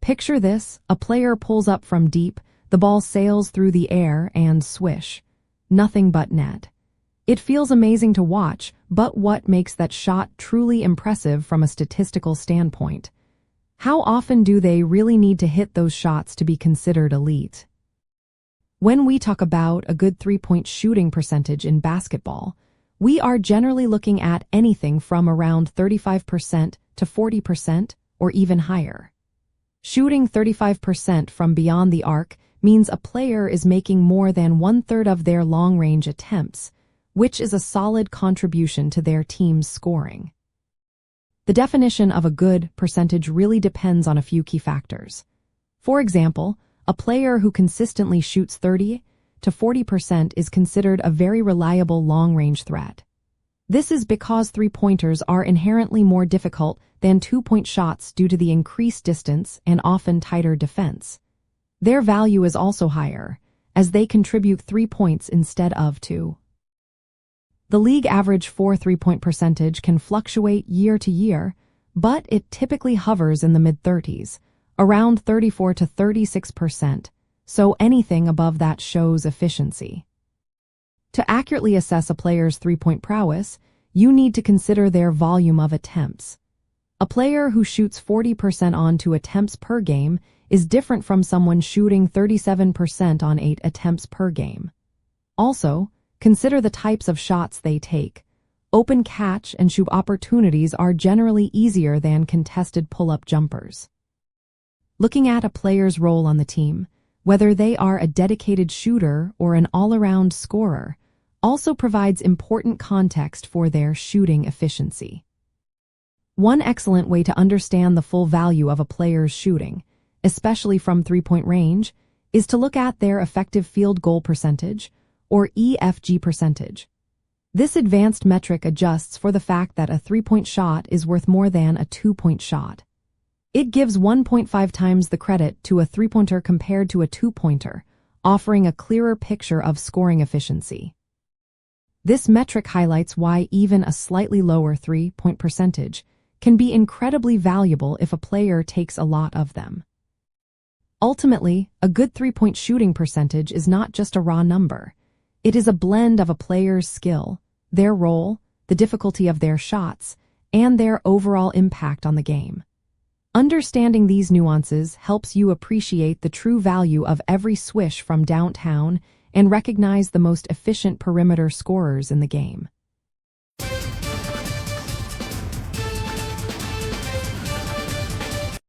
Picture this: a player pulls up from deep, the ball sails through the air, and swish. Nothing but net. It feels amazing to watch, but what makes that shot truly impressive from a statistical standpoint? How often do they really need to hit those shots to be considered elite? When we talk about a good three-point shooting percentage in basketball, we are generally looking at anything from around 35% to 40% or even higher. Shooting 35% from beyond the arc means a player is making more than one-third of their long-range attempts, which is a solid contribution to their team's scoring. The definition of a good percentage really depends on a few key factors. For example, a player who consistently shoots 30 to 40% is considered a very reliable long-range threat. This is because three-pointers are inherently more difficult than two-point shots due to the increased distance and often tighter defense. Their value is also higher, as they contribute 3 points instead of 2. The league average for three-point percentage can fluctuate year to year, but it typically hovers in the mid-30s, around 34 to 36%, so anything above that shows efficiency. To accurately assess a player's three-point prowess, you need to consider their volume of attempts. A player who shoots 40% on 2 attempts per game is different from someone shooting 37% on 8 attempts per game. Also, consider the types of shots they take. Open catch and shoot opportunities are generally easier than contested pull-up jumpers. Looking at a player's role on the team, whether they are a dedicated shooter or an all-around scorer, also provides important context for their shooting efficiency. One excellent way to understand the full value of a player's shooting, especially from three-point range, is to look at their effective field goal percentage, or EFG percentage. This advanced metric adjusts for the fact that a three-point shot is worth more than a two-point shot. It gives 1.5 times the credit to a three-pointer compared to a two-pointer, offering a clearer picture of scoring efficiency. This metric highlights why even a slightly lower three-point percentage can be incredibly valuable if a player takes a lot of them. Ultimately, a good three-point shooting percentage is not just a raw number. It is a blend of a player's skill, their role, the difficulty of their shots, and their overall impact on the game. Understanding these nuances helps you appreciate the true value of every swish from downtown and recognize the most efficient perimeter scorers in the game.